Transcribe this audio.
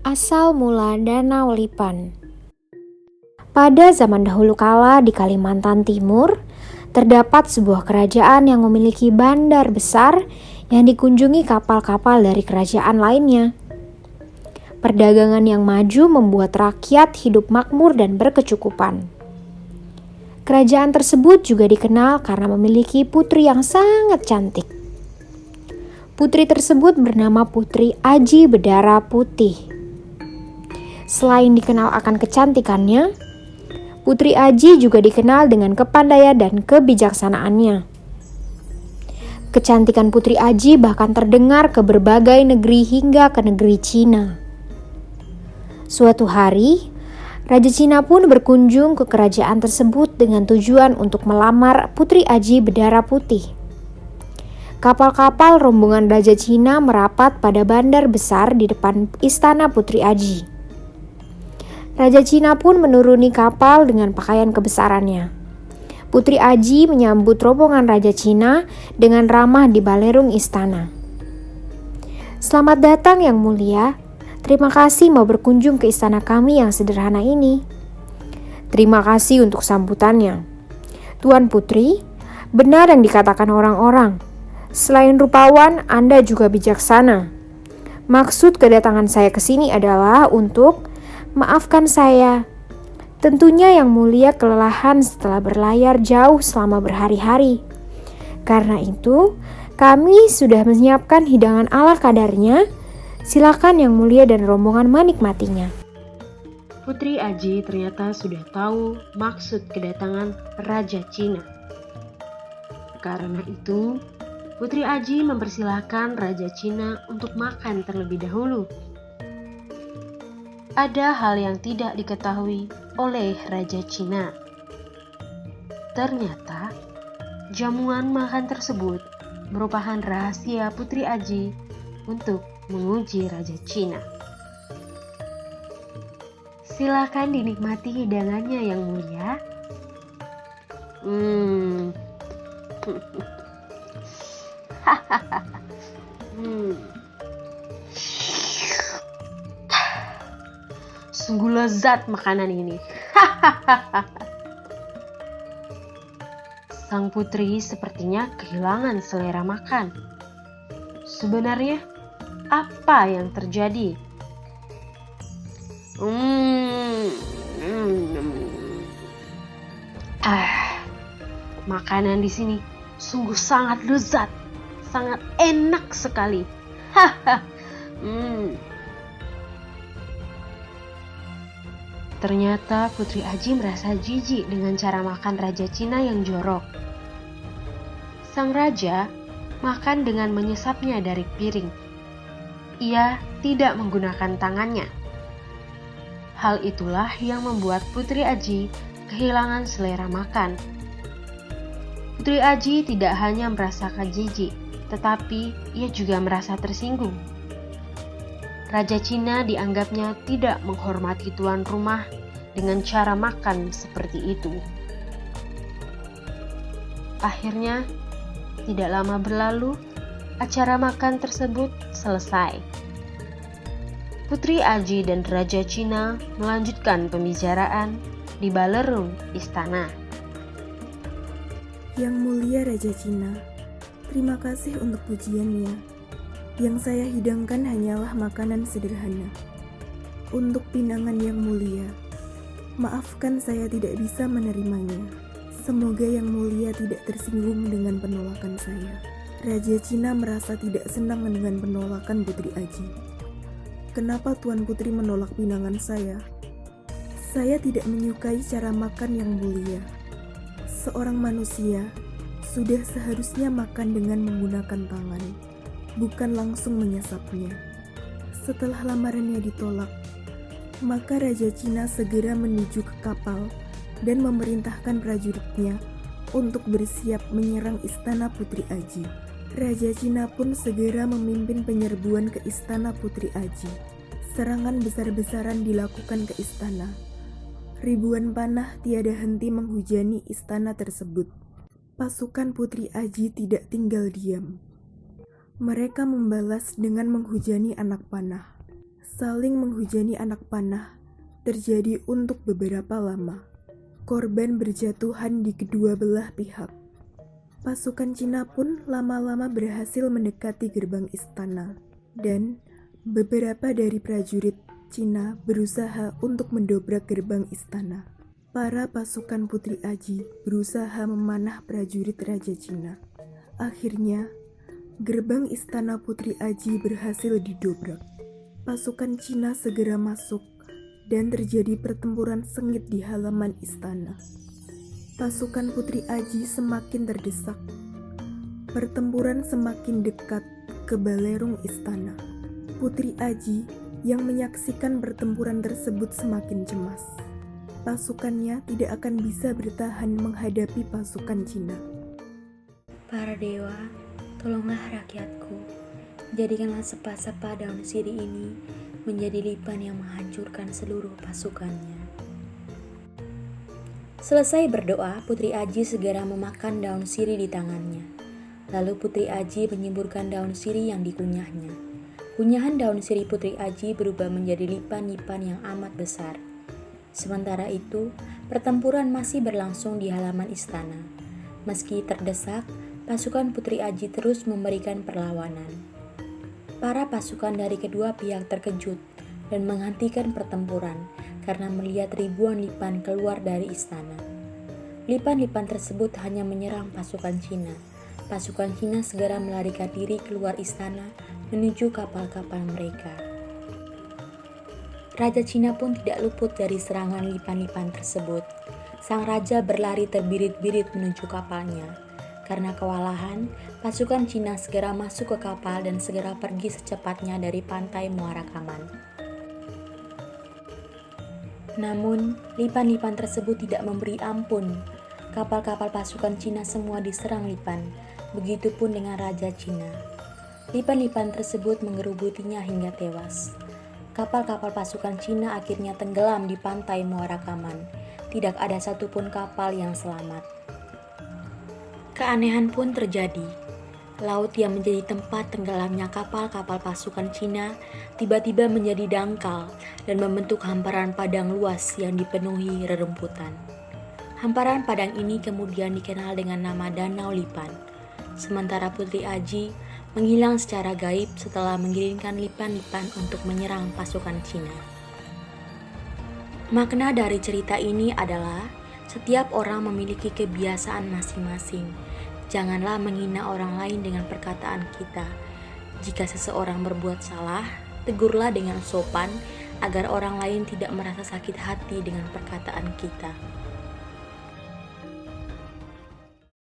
Asal mula Danau Lipan. Pada zaman dahulu kala di Kalimantan Timur, terdapat sebuah kerajaan yang memiliki bandar besar yang dikunjungi kapal-kapal dari kerajaan lainnya. Perdagangan yang maju membuat rakyat hidup makmur dan berkecukupan. Kerajaan tersebut juga dikenal karena memiliki putri yang sangat cantik. Putri tersebut bernama Putri Aji Bedara Putih. Selain dikenal akan kecantikannya, Putri Aji juga dikenal dengan kepandaian dan kebijaksanaannya. Kecantikan Putri Aji bahkan terdengar ke berbagai negeri hingga ke negeri Cina. Suatu hari, Raja Cina pun berkunjung ke kerajaan tersebut dengan tujuan untuk melamar Putri Aji Bedara Putih. Kapal-kapal rombongan Raja Cina merapat pada bandar besar di depan istana Putri Aji. Raja Cina pun menuruni kapal dengan pakaian kebesarannya. Putri Aji menyambut rombongan Raja Cina dengan ramah di balerung istana. "Selamat datang yang mulia. Terima kasih mau berkunjung ke istana kami yang sederhana ini." "Terima kasih untuk sambutannya. Tuan Putri, benar yang dikatakan orang-orang. Selain rupawan, Anda juga bijaksana. Maksud kedatangan saya ke sini adalah untuk..." "Maafkan saya. Tentunya yang mulia kelelahan setelah berlayar jauh selama berhari-hari. Karena itu, kami sudah menyiapkan hidangan ala kadarnya. Silakan yang mulia dan rombongan menikmatinya." Putri Aji ternyata sudah tahu maksud kedatangan Raja Cina. Karena itu, Putri Aji mempersilahkan Raja Cina untuk makan terlebih dahulu. Ada hal yang tidak diketahui oleh Raja Cina. Ternyata, jamuan makan tersebut merupakan rahasia Putri Aji untuk menguji Raja Cina. "Silakan dinikmati hidangannya yang mulia." Sungguh lezat makanan ini. Sang putri sepertinya kehilangan selera makan. Sebenarnya, apa yang terjadi? Makanan di sini sungguh sangat lezat, sangat enak sekali. Ternyata Putri Aji merasa jijik dengan cara makan Raja Cina yang jorok. Sang raja makan dengan menyesapnya dari piring. Ia tidak menggunakan tangannya. Hal itulah yang membuat Putri Aji kehilangan selera makan. Putri Aji tidak hanya merasakan jijik, tetapi ia juga merasa tersinggung. Raja Cina dianggapnya tidak menghormati tuan rumah dengan cara makan seperti itu. Akhirnya, tidak lama berlalu, acara makan tersebut selesai. Putri Aji dan Raja Cina melanjutkan pembicaraan di balerung istana. "Yang mulia Raja Cina, terima kasih untuk pujiannya. Yang saya hidangkan hanyalah makanan sederhana. Untuk pinangan yang mulia, maafkan saya tidak bisa menerimanya. Semoga yang mulia tidak tersinggung dengan penolakan saya." Raja Cina merasa tidak senang dengan penolakan Putri Aji. "Kenapa Tuan Putri menolak pinangan saya? Saya tidak menyukai cara makan yang mulia. Seorang manusia sudah seharusnya makan dengan menggunakan tangan, bukan langsung menyesapnya." Setelah lamarannya ditolak, maka Raja Cina segera menuju ke kapal dan memerintahkan prajuritnya untuk bersiap menyerang istana Putri Aji. Raja Cina pun segera memimpin penyerbuan ke istana Putri Aji. Serangan besar-besaran dilakukan ke istana. Ribuan panah tiada henti menghujani istana tersebut. Pasukan Putri Aji tidak tinggal diam. Mereka membalas dengan menghujani anak panah. Saling menghujani anak panah terjadi untuk beberapa lama. Korban berjatuhan di kedua belah pihak. Pasukan Cina pun lama-lama berhasil mendekati gerbang istana, dan beberapa dari prajurit Cina berusaha untuk mendobrak gerbang istana. Para pasukan Putri Aji berusaha memanah prajurit Raja Cina. Akhirnya, gerbang istana Putri Aji berhasil didobrak. Pasukan Cina segera masuk dan terjadi pertempuran sengit di halaman istana. Pasukan Putri Aji semakin terdesak. Pertempuran semakin dekat ke balerung istana. Putri Aji yang menyaksikan pertempuran tersebut semakin cemas. Pasukannya tidak akan bisa bertahan menghadapi pasukan Cina. Para dewa, tolonglah rakyatku. Jadikanlah sepa-sepa daun sirih ini menjadi lipan yang menghancurkan seluruh pasukannya. Selesai berdoa, Putri Aji segera memakan daun sirih di tangannya. Lalu Putri Aji menyemburkan daun sirih yang dikunyahnya. Kunyahan daun sirih Putri Aji berubah menjadi lipan-lipan yang amat besar. Sementara itu, pertempuran masih berlangsung di halaman istana. Meski terdesak, pasukan Putri Aji terus memberikan perlawanan. Para pasukan dari kedua pihak terkejut dan menghentikan pertempuran karena melihat ribuan lipan keluar dari istana. Lipan-lipan tersebut hanya menyerang pasukan Cina. Pasukan Cina segera melarikan diri keluar istana menuju kapal-kapal mereka. Raja Cina pun tidak luput dari serangan lipan-lipan tersebut. Sang raja berlari terbirit-birit menuju kapalnya. Karena kewalahan, pasukan Cina segera masuk ke kapal dan segera pergi secepatnya dari pantai Muara Kaman. Namun, lipan-lipan tersebut tidak memberi ampun. Kapal-kapal pasukan Cina semua diserang lipan, begitupun dengan Raja Cina. Lipan-lipan tersebut mengerubutinya hingga tewas. Kapal-kapal pasukan Cina akhirnya tenggelam di pantai Muara Kaman. Tidak ada satupun kapal yang selamat. Keanehan pun terjadi. Laut yang menjadi tempat tenggelamnya kapal-kapal pasukan Cina tiba-tiba menjadi dangkal dan membentuk hamparan padang luas yang dipenuhi rerumputan. Hamparan padang ini kemudian dikenal dengan nama Danau Lipan. Sementara Putri Aji menghilang secara gaib setelah mengirimkan lipan-lipan untuk menyerang pasukan Cina. Makna dari cerita ini adalah setiap orang memiliki kebiasaan masing-masing. Janganlah menghina orang lain dengan perkataan kita. Jika seseorang berbuat salah, tegurlah dengan sopan agar orang lain tidak merasa sakit hati dengan perkataan kita.